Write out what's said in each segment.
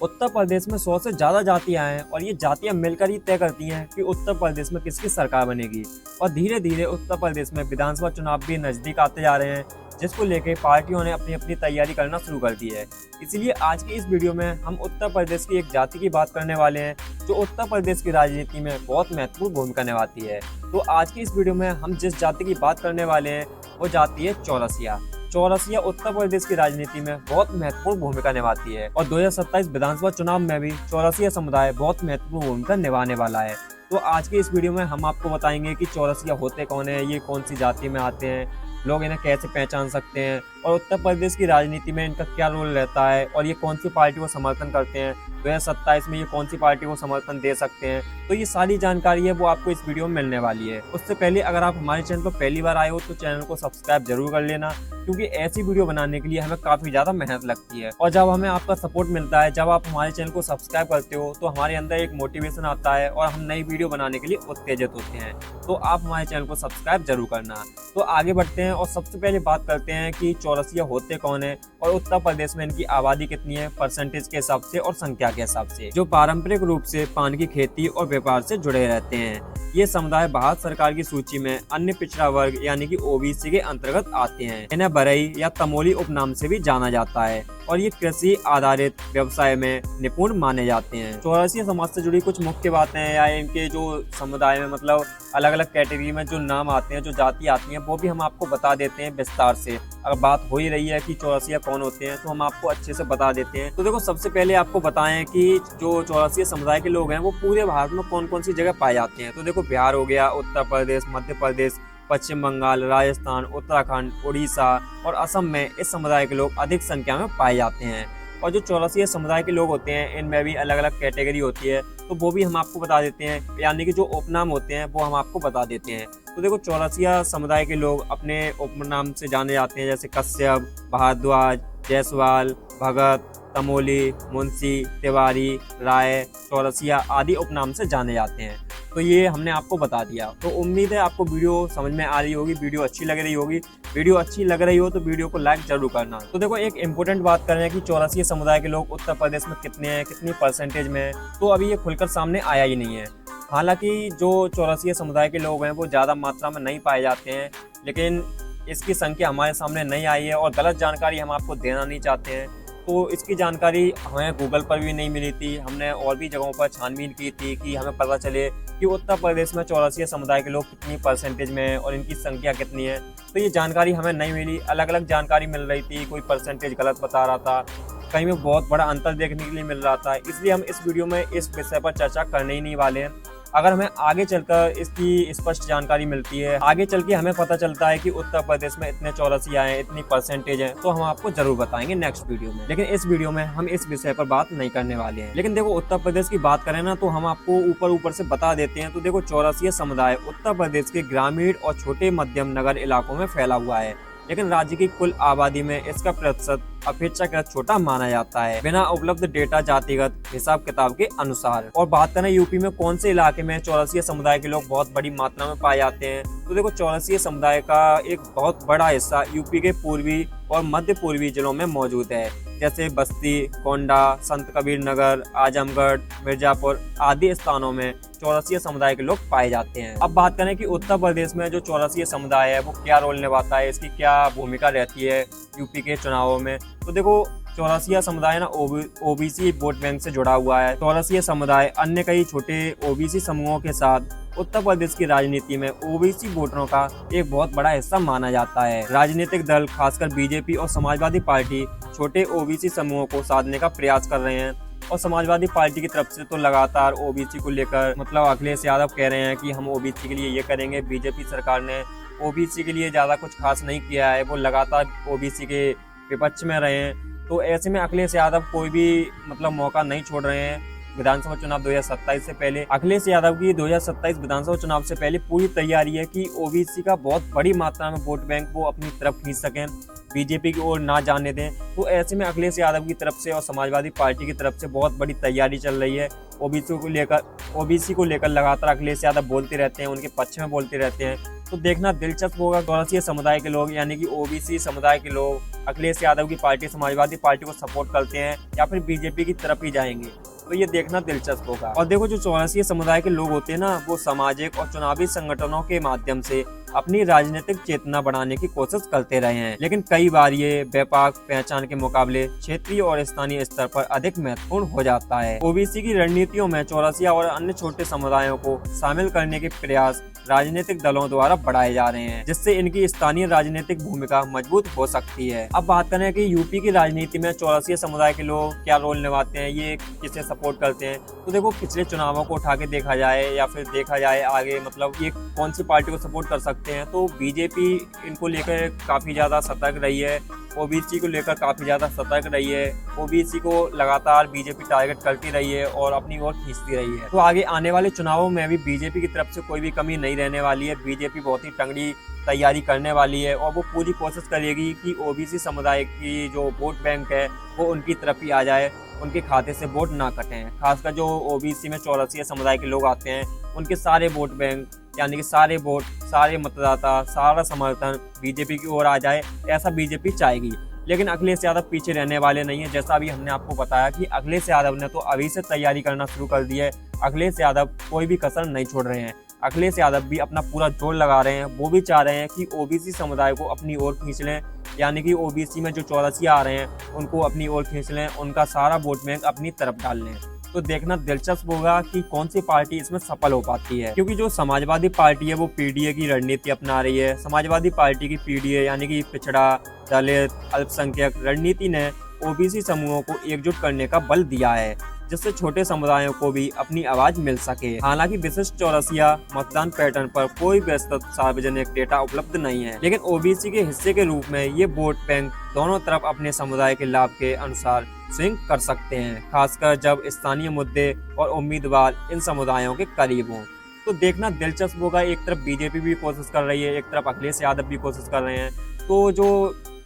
उत्तर प्रदेश में 100 से ज़्यादा जातियां हैं और ये जातियां मिलकर ही तय करती हैं कि उत्तर प्रदेश में किसकी सरकार बनेगी। और धीरे धीरे उत्तर प्रदेश में विधानसभा चुनाव भी नज़दीक आते जा रहे हैं, जिसको लेकर पार्टियों ने अपनी अपनी तैयारी करना शुरू कर दी है। इसलिए आज की इस वीडियो में हम उत्तर प्रदेश की एक जाति की बात करने वाले हैं जो उत्तर प्रदेश की राजनीति में बहुत महत्वपूर्ण भूमिका निभाती है। तो आज की इस वीडियो में हम जिस जाति की बात करने वाले हैं वो जाति है चौरसिया। चौरसिया उत्तर प्रदेश की राजनीति में बहुत महत्वपूर्ण भूमिका निभाती है और 2027 विधानसभा चुनाव में भी चौरसिया समुदाय बहुत महत्वपूर्ण भूमिका निभाने वाला है। तो आज के इस वीडियो में हम आपको बताएंगे कि चौरसिया होते कौन है, ये कौन सी जाति में आते हैं, लोग इन्हें कैसे पहचान सकते हैं और उत्तर प्रदेश की राजनीति में इनका क्या रोल रहता है और ये कौन सी पार्टी को समर्थन करते हैं, 2027 में ये कौन सी पार्टी को समर्थन दे सकते हैं। तो ये सारी जानकारी है वो आपको इस वीडियो में मिलने वाली है। उससे पहले अगर आप हमारे चैनल पर पहली बार आए हो तो चैनल को सब्सक्राइब जरूर कर लेना, क्योंकि ऐसी वीडियो बनाने के लिए हमें काफी ज्यादा मेहनत लगती है। और जब हमें आपका सपोर्ट मिलता है, जब आप हमारे चैनल को सब्सक्राइब करते हो तो हमारे अंदर एक मोटिवेशन आता है और हम नई वीडियो बनाने के लिए उत्तेजित होते हैं। तो आप हमारे चैनल को सब्सक्राइब जरूर करना। तो आगे बढ़ते हैं और सबसे पहले बात करते हैं कि चौरसिया होते कौन है और उत्तर प्रदेश में इनकी आबादी कितनी है परसेंटेज के हिसाब से और संख्या के हिसाब से। जो पारंपरिक रूप से पान की खेती और व्यापार से जुड़े रहते हैं, ये समुदाय भारत सरकार की सूची में अन्य पिछड़ा वर्ग यानी कि ओबीसी के अंतर्गत आते हैं। इन्हें बरई या तमोली उपनाम से भी जाना जाता है और ये कृषि आधारित व्यवसाय में निपुण माने जाते हैं। चौरसिया समाज से जुड़ी कुछ मुख्य बातें या इनके जो समुदाय में मतलब अलग अलग कैटेगरी में जो नाम आते हैं, जो जाति आती हैं, वो भी हम आपको बता देते हैं विस्तार से। अगर बात हो ही रही है कि चौरसिया कौन होते हैं तो हम आपको अच्छे से बता देते हैं। तो देखो, सबसे पहले आपको बताएं कि जो चौरसिया समुदाय के लोग हैं वो पूरे भारत में कौन कौन सी जगह पाए जाते हैं। तो देखो, बिहार हो गया, उत्तर प्रदेश, मध्य प्रदेश, पश्चिम बंगाल, राजस्थान, उत्तराखंड, उड़ीसा और असम में इस समुदाय के लोग अधिक संख्या में पाए जाते हैं। और जो चौरसिया समुदाय के लोग होते हैं इनमें भी अलग अलग कैटेगरी होती है, तो वो भी हम आपको बता देते हैं, यानी कि जो उपनाम होते हैं वो हम आपको बता देते हैं। तो देखो, चौरसिया समुदाय के लोग अपने उपनाम से जाने जाते हैं, जैसे कश्यप, भारद्वाज, जायसवाल, भगत, तमोली, मुंशी, तिवारी, राय, चौरसिया आदि उपनाम से जाने जाते हैं। तो ये हमने आपको बता दिया। तो उम्मीद है आपको वीडियो समझ में आ रही होगी, वीडियो अच्छी लग रही होगी। वीडियो अच्छी लग रही हो तो वीडियो को लाइक जरूर करना। तो देखो, एक इम्पोर्टेंट बात कर रहे हैं कि चौरसिया समुदाय के लोग उत्तर प्रदेश में कितने हैं, कितनी परसेंटेज में है, तो अभी ये खुलकर सामने आया ही नहीं है। हालांकि जो चौरसिया समुदाय के लोग हैं वो ज़्यादा मात्रा में नहीं पाए जाते हैं, लेकिन इसकी संख्या हमारे सामने नहीं आई है और गलत जानकारी हम आपको देना नहीं चाहते हैं। तो इसकी जानकारी हमें गूगल पर भी नहीं मिली थी, हमने और भी जगहों पर छानबीन की थी कि हमें पता चले कि उत्तर प्रदेश में चौरसिया समुदाय के लोग कितनी परसेंटेज में हैं और इनकी संख्या कितनी है। तो ये जानकारी हमें नहीं मिली, अलग अलग जानकारी मिल रही थी, कोई परसेंटेज गलत बता रहा था, कहीं में बहुत बड़ा अंतर देखने के लिए मिल रहा था। इसलिए हम इस वीडियो में इस विषय पर चर्चा करने ही नहीं वाले हैं। अगर हमें आगे चलकर इसकी स्पष्ट जानकारी मिलती है, आगे चल के हमें पता चलता है कि उत्तर प्रदेश में इतने चौरसिया हैं, इतनी परसेंटेज है, तो हम आपको जरूर बताएंगे नेक्स्ट वीडियो में। लेकिन इस वीडियो में हम इस विषय पर बात नहीं करने वाले हैं। लेकिन देखो, उत्तर प्रदेश की बात करें ना तो हम आपको ऊपर ऊपर से बता देते हैं। तो देखो, चौरसिया समुदाय उत्तर प्रदेश के ग्रामीण और छोटे मध्यम नगर इलाकों में फैला हुआ है, लेकिन राज्य की कुल आबादी में इसका प्रतिशत अपेक्षाकृत छोटा माना जाता है, बिना उपलब्ध डेटा जातिगत हिसाब किताब के अनुसार। और बात करें यूपी में कौन से इलाके में चौरसिया समुदाय के लोग बहुत बड़ी मात्रा में पाए जाते हैं, तो देखो, चौरसिया समुदाय का एक बहुत बड़ा हिस्सा यूपी के पूर्वी और मध्य पूर्वी जिलों में मौजूद है, जैसे बस्ती, गोंडा, संत कबीर नगर, आजमगढ़, मिर्जापुर आदि स्थानों में चौरसिया समुदाय के लोग पाए जाते हैं। अब बात करें कि उत्तर प्रदेश में जो चौरसिया समुदाय है वो क्या रोल निभाता है, इसकी क्या भूमिका रहती है यूपी के चुनावों में। तो देखो, चौरसिया समुदाय ना ओबीसी वोट बैंक से जुड़ा हुआ है। चौरसिया समुदाय अन्य कई छोटे ओबीसी समूहों के साथ उत्तर प्रदेश की राजनीति में ओबीसी वोटरों का एक बहुत बड़ा हिस्सा माना जाता है। राजनीतिक दल खासकर बीजेपी और समाजवादी पार्टी छोटे ओबीसी समूहों को साधने का प्रयास कर रहे हैं और समाजवादी पार्टी की तरफ से तो लगातार ओबीसी को लेकर मतलब अखिलेश यादव कह रहे हैं कि हम ओबीसी के लिए ये करेंगे। बीजेपी सरकार ने ओबीसी के लिए ज़्यादा कुछ खास नहीं किया है, वो लगातार ओबीसी के विपक्ष में रहे हैं। तो ऐसे में अखिलेश यादव कोई भी मतलब मौका नहीं छोड़ रहे हैं। विधानसभा चुनाव 2027 से पहले अखिलेश यादव की 2027 विधानसभा चुनाव से पहले पूरी तैयारी है कि ओबीसी का बहुत बड़ी मात्रा में वोट बैंक वो अपनी तरफ खींच सकें। बीजेपी की ओर ना जाने दें। तो ऐसे में अखिलेश यादव की तरफ से और समाजवादी पार्टी की तरफ से बहुत बड़ी तैयारी चल रही है। ओबीसी को लेकर लगातार अखिलेश यादव बोलते रहते हैं, उनके पक्ष में बोलते रहते हैं। तो देखना दिलचस्प होगा चौरसिया समुदाय के लोग यानी कि ओबीसी समुदाय के लोग अखिलेश यादव की पार्टी समाजवादी पार्टी को सपोर्ट करते हैं या फिर बीजेपी की तरफ ही जाएंगे। तो ये देखना दिलचस्प होगा। और देखो, जो चौरसिया समुदाय के लोग होते हैं ना, वो सामाजिक और चुनावी संगठनों के माध्यम से अपनी राजनीतिक चेतना बढ़ाने की कोशिश करते रहे हैं, लेकिन कई बार ये व्यापक पहचान के मुकाबले क्षेत्रीय और स्थानीय स्तर पर अधिक महत्वपूर्ण हो जाता है। ओबीसी की रणनीतियों में चौरसिया और अन्य छोटे समुदायों को शामिल करने के प्रयास राजनीतिक दलों द्वारा बढ़ाए जा रहे हैं, जिससे इनकी स्थानीय राजनीतिक भूमिका मजबूत हो सकती है। अब बात करें कि यूपी की राजनीति में चौरसिया समुदाय के लोग क्या रोल निभाते हैं, ये किसे सपोर्ट करते हैं। तो देखो, पिछले चुनावों को उठा के देखा जाए या फिर देखा जाए आगे, मतलब ये कौन सी पार्टी को सपोर्ट कर सकते हैं, तो बीजेपी इनको लेकर काफी ज्यादा सतर्क रही है, ओबीसी को लेकर काफी ज्यादा सतर्क रही है। ओबीसी को लगातार बीजेपी टारगेट करती रही है और अपनी ओर खींचती रही है। तो आगे आने वाले चुनावों में भी बीजेपी की तरफ से कोई भी कमी नहीं रहने वाली है। बीजेपी बहुत ही तगड़ी तैयारी करने वाली है और वो पूरी कोशिश करेगी कि ओबीसी समुदाय की जो वोट बैंक है वो उनकी तरफ ही आ जाए, उनके खाते से वोट ना कटें। खासकर जो ओबीसी में चौरसिया समुदाय के लोग आते हैं, उनके सारे वोट बैंक यानी कि सारे वोट, सारे मतदाता, सारा समर्थन बीजेपी की ओर आ जाए, ऐसा बीजेपी चाहेगी। लेकिन अखिलेश यादव पीछे रहने वाले नहीं है। जैसा अभी हमने आपको बताया कि अखिलेश यादव ने तो अभी से तैयारी करना शुरू कर दी है। अखिलेश यादव कोई भी कसर नहीं छोड़ रहे हैं। अखिलेश यादव भी अपना पूरा जोर लगा रहे हैं। वो भी चाह रहे हैं कि ओबीसी समुदाय को अपनी ओर खींच लें, यानी कि ओबीसी में जो चौरसिया आ रहे हैं उनको अपनी ओर खींच लें, उनका सारा वोट बैंक अपनी तरफ डाल लें। तो देखना दिलचस्प होगा कि कौन सी पार्टी इसमें सफल हो पाती है, क्योंकि जो समाजवादी पार्टी है वो पीडीए की रणनीति अपना रही है। समाजवादी पार्टी की पीडीए यानी कि पिछड़ा, दलित, अल्पसंख्यक रणनीति ने ओबीसी समूहों को एकजुट करने का बल दिया है, जिससे छोटे समुदायों को भी अपनी आवाज मिल सके। हालांकि विशिष्ट चौरसिया मतदान पैटर्न पर कोई विस्तृत सार्वजनिक डेटा उपलब्ध नहीं है, लेकिन ओबीसी के हिस्से के रूप में ये वोट बैंक दोनों तरफ अपने समुदाय के लाभ के अनुसार स्विंग कर सकते हैं, खासकर जब स्थानीय मुद्दे और उम्मीदवार इन समुदायों के करीब हों। तो देखना दिलचस्प होगा। एक तरफ बीजेपी भी कोशिश कर रही है, एक तरफ अखिलेश यादव भी कोशिश कर रहे हैं। तो जो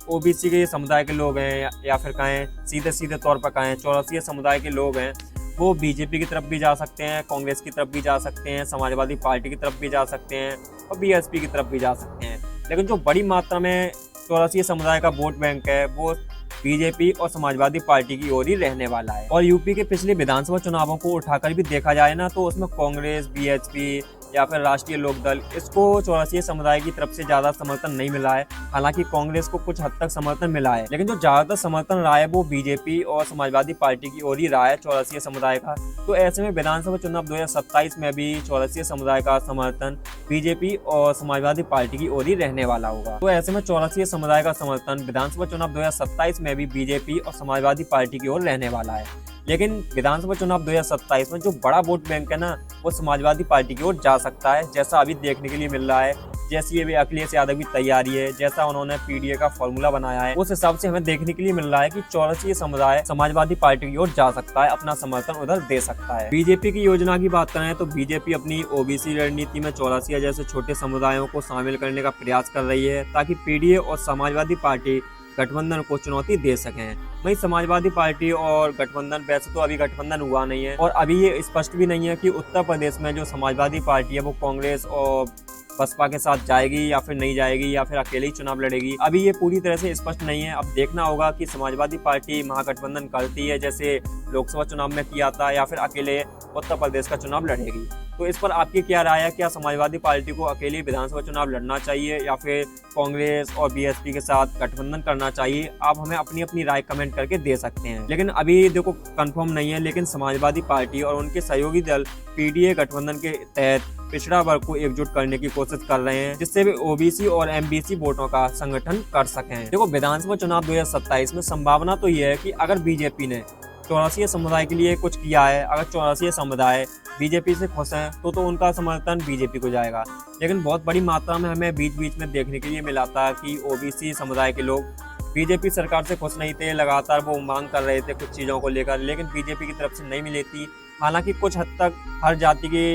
ओबीसी के समुदाय के लोग हैं या फिर कहें सीधे तौर पर कहें चौरसिया समुदाय के लोग हैं, वो बीजेपी की तरफ भी जा सकते हैं, कांग्रेस की तरफ भी जा सकते हैं, समाजवादी पार्टी की तरफ भी जा सकते हैं और बीएसपी की तरफ भी जा सकते हैं। लेकिन जो बड़ी मात्रा में चौरसिया समुदाय का वोट बैंक है वो बीजेपी और समाजवादी पार्टी की ओर ही रहने वाला है। और यूपी के पिछले विधानसभा चुनावों को उठाकर भी देखा जाए ना, तो उसमें कांग्रेस, बीएचपी या फिर राष्ट्रीय लोकदल, इसको चौरसिया समुदाय की तरफ से ज्यादा समर्थन नहीं मिला है। हालांकि कांग्रेस को कुछ हद तक समर्थन मिला है, लेकिन जो ज्यादातर समर्थन रहा है वो बीजेपी और समाजवादी पार्टी की ओर ही रहा है चौरसिया समुदाय का। तो ऐसे में विधानसभा चुनाव 2027 में भी चौरसिया समुदाय का समर्थन बीजेपी और समाजवादी पार्टी की ओर ही रहने वाला होगा। तो ऐसे में चौरसिया समुदाय का समर्थन विधानसभा चुनाव 2027 में भी बीजेपी और समाजवादी पार्टी की ओर रहने वाला है। लेकिन विधानसभा चुनाव 2027 में जो बड़ा वोट बैंक है ना, वो समाजवादी पार्टी की ओर जा सकता है, जैसा अभी देखने के लिए मिल रहा है। जैसी ये अखिलेश यादव की तैयारी है, जैसा उन्होंने पीडीए का फॉर्मूला बनाया है, उस हिसाब से हमें देखने के लिए मिल रहा है कि चौरसिया समुदाय समाजवादी पार्टी की ओर जा सकता है, अपना समर्थन उधर दे सकता है। बीजेपी की योजना की बात करें तो बीजेपी अपनी ओबीसी रणनीति में चौरसिया जैसे छोटे समुदायों को शामिल करने का प्रयास कर रही है, ताकि पीडीए और समाजवादी पार्टी गठबंधन को चुनौती दे सकें। वहीं समाजवादी पार्टी और गठबंधन, वैसे तो अभी गठबंधन हुआ नहीं है और अभी ये स्पष्ट भी नहीं है कि उत्तर प्रदेश में जो समाजवादी पार्टी है वो कांग्रेस और बसपा के साथ जाएगी या फिर नहीं जाएगी या फिर अकेले ही चुनाव लड़ेगी। अभी ये पूरी तरह से स्पष्ट नहीं है। अब देखना होगा कि समाजवादी पार्टी महागठबंधन करती है जैसे लोकसभा चुनाव में किया था, या फिर अकेले उत्तर प्रदेश का चुनाव लड़ेगी। तो इस पर आपकी क्या राय है? क्या समाजवादी पार्टी को अकेले विधानसभा चुनाव लड़ना चाहिए या फिर कांग्रेस और बीएसपी के साथ गठबंधन करना चाहिए? आप हमें अपनी अपनी राय कमेंट करके दे सकते हैं। लेकिन अभी देखो कंफर्म नहीं है, लेकिन समाजवादी पार्टी और उनके सहयोगी दल पीडीए गठबंधन के तहत पिछड़ा वर्ग को एकजुट करने की कोशिश कर रहे हैं, जिससे वे ओबीसी और एमबीसी वोटों का संगठन कर सकें। देखो, विधानसभा चुनाव 2027 में संभावना तो यह है कि अगर बीजेपी ने चौरसिया समुदाय के लिए कुछ किया है, अगर चौरसिया समुदाय बीजेपी से खुश हैं तो उनका समर्थन बीजेपी को जाएगा। लेकिन बहुत बड़ी मात्रा में हमें बीच बीच में देखने के लिए मिला था कि ओबीसी समुदाय के लोग बीजेपी सरकार से खुश नहीं थे, लगातार वो मांग कर रहे थे कुछ चीज़ों को लेकर, लेकिन बीजेपी की तरफ से नहीं मिली थी। हालांकि कुछ हद तक हर जाति के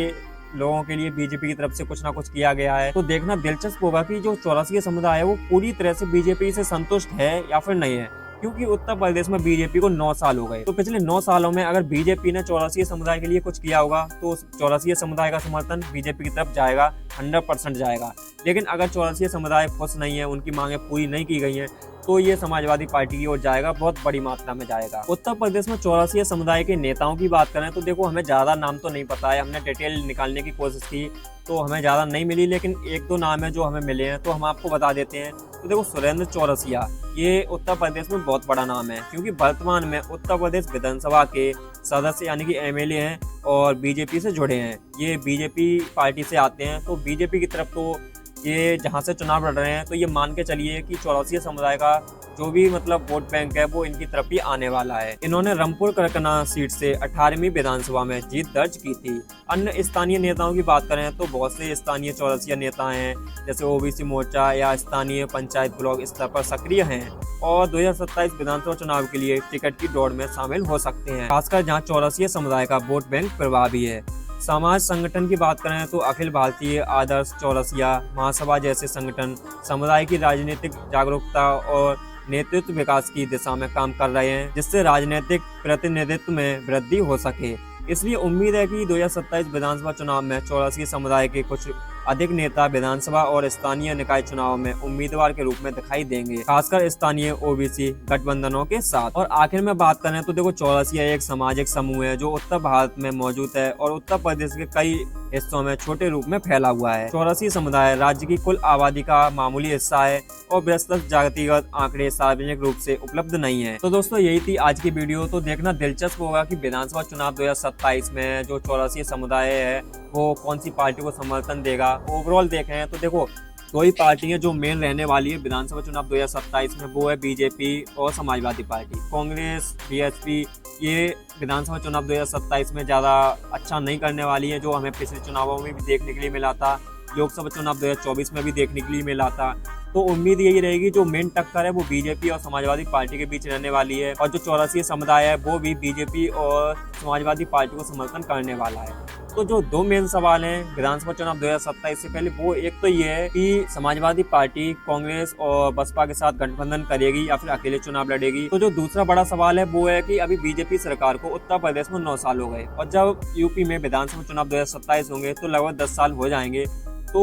लोगों के लिए बीजेपी की तरफ से कुछ ना कुछ किया गया है। तो देखना दिलचस्प होगा कि जो चौरसिया समुदाय है वो पूरी तरह से बीजेपी से संतुष्ट है या फिर नहीं है, क्योंकि उत्तर प्रदेश में बीजेपी को 9 साल हो गए। तो पिछले 9 सालों में अगर बीजेपी ने चौरसिया समुदाय के लिए कुछ किया होगा तो चौरसिया समुदाय का समर्थन बीजेपी की तरफ जाएगा, 100% जाएगा। लेकिन अगर चौरसिया समुदाय खुश नहीं है, उनकी मांगें पूरी नहीं की गई हैं, तो ये समाजवादी पार्टी की ओर जाएगा, बहुत बड़ी मात्रा में जाएगा। उत्तर प्रदेश में चौरसिया समुदाय के नेताओं की बात करें तो देखो हमें ज्यादा नाम तो नहीं पता है, हमने डिटेल निकालने की कोशिश की तो हमें ज्यादा नहीं मिली, लेकिन 1-2 नाम है जो हमें मिले हैं तो हम आपको बता देते हैं। तो देखो सुरेंद्र चौरसिया, ये उत्तर प्रदेश में बहुत बड़ा नाम है, क्योंकि वर्तमान में उत्तर प्रदेश विधानसभा के सदस्य यानी कि एमएलए हैं और बीजेपी से जुड़े हैं। ये बीजेपी पार्टी से आते हैं, तो बीजेपी की तरफ तो ये जहाँ से चुनाव लड़ रहे हैं तो ये मान के चलिए कि चौरसिया समुदाय का जो भी मतलब वोट बैंक है वो इनकी तरफ ही आने वाला है। इन्होंने रामपुर करकना सीट से 18वीं विधानसभा में जीत दर्ज की थी। अन्य स्थानीय नेताओं की बात करें तो बहुत से स्थानीय चौरसिया नेता हैं, जैसे ओबीसी मोर्चा या स्थानीय पंचायत ब्लॉक स्तर पर सक्रिय हैं और 2027 विधानसभा चुनाव के लिए टिकट की दौड़ में शामिल हो सकते हैं, खासकर जहाँ चौरसिया समुदाय का वोट बैंक प्रभावी है। समाज संगठन की बात करें तो अखिल भारतीय आदर्श चौरसिया महासभा जैसे संगठन समुदाय की राजनीतिक जागरूकता और नेतृत्व विकास की दिशा में काम कर रहे हैं, जिससे राजनीतिक प्रतिनिधित्व में वृद्धि हो सके। इसलिए उम्मीद है कि 2027 विधानसभा चुनाव में चौरसिया समुदाय के कुछ अधिक नेता विधानसभा और स्थानीय निकाय चुनाव में उम्मीदवार के रूप में दिखाई देंगे, खासकर स्थानीय ओबीसी गठबंधनों के साथ। और आखिर में बात करें तो देखो चौरसिया एक सामाजिक समूह है जो उत्तर भारत में मौजूद है और उत्तर प्रदेश के कई हिस्सों में छोटे रूप में फैला हुआ है। चौरसिया समुदाय राज्य की कुल आबादी का मामूली हिस्सा है और विस्तृत जातिगत आंकड़े सार्वजनिक रूप से उपलब्ध नहीं है। तो दोस्तों यही थी आज की वीडियो। तो देखना दिलचस्प होगा कि विधानसभा चुनाव 2027 में जो चौरसिया समुदाय है वो कौन सी पार्टी को समर्थन देगा। ओवरऑल देखें तो देखो 2 ही पार्टियां जो मेन रहने वाली है विधानसभा चुनाव 2027 में, वो है बीजेपी और समाजवादी पार्टी। कांग्रेस बीएसपी ये विधानसभा चुनाव 2027 में ज़्यादा अच्छा नहीं करने वाली है, जो हमें पिछले चुनावों में भी देखने के लिए मिला था, लोकसभा चुनाव 2024 में भी देखने के लिए मिला था। तो उम्मीद यही रहेगी जो मेन टक्कर है वो बीजेपी और समाजवादी पार्टी के बीच रहने वाली है और जो चौरसिया समुदाय है वो भी बीजेपी और समाजवादी पार्टी को समर्थन करने वाला है। तो जो 2 मेन सवाल हैं विधानसभा चुनाव 2027 से पहले, वो एक तो ये है कि समाजवादी पार्टी कांग्रेस और बसपा के साथ गठबंधन करेगी या फिर अकेले चुनाव लड़ेगी। तो जो दूसरा बड़ा सवाल है वो है कि अभी बीजेपी सरकार को उत्तर प्रदेश में 9 साल हो गए और जब यूपी में विधानसभा चुनाव 2027 होंगे तो लगभग 10 साल हो जाएंगे। तो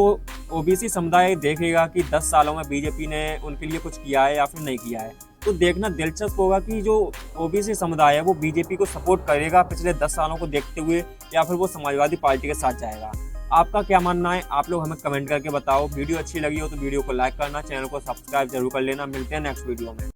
ओबीसी समुदाय देखेगा कि 10 सालों में बीजेपी ने उनके लिए कुछ किया है या फिर नहीं किया है। तो देखना दिलचस्प होगा कि जो ओबीसी समुदाय है वो बीजेपी को सपोर्ट करेगा पिछले 10 सालों को देखते हुए या फिर वो समाजवादी पार्टी के साथ जाएगा। आपका क्या मानना है आप लोग हमें कमेंट करके बताओ। वीडियो अच्छी लगी हो तो वीडियो को लाइक करना, चैनल को सब्सक्राइब जरूर कर लेना। मिलते हैं नेक्स्ट वीडियो में।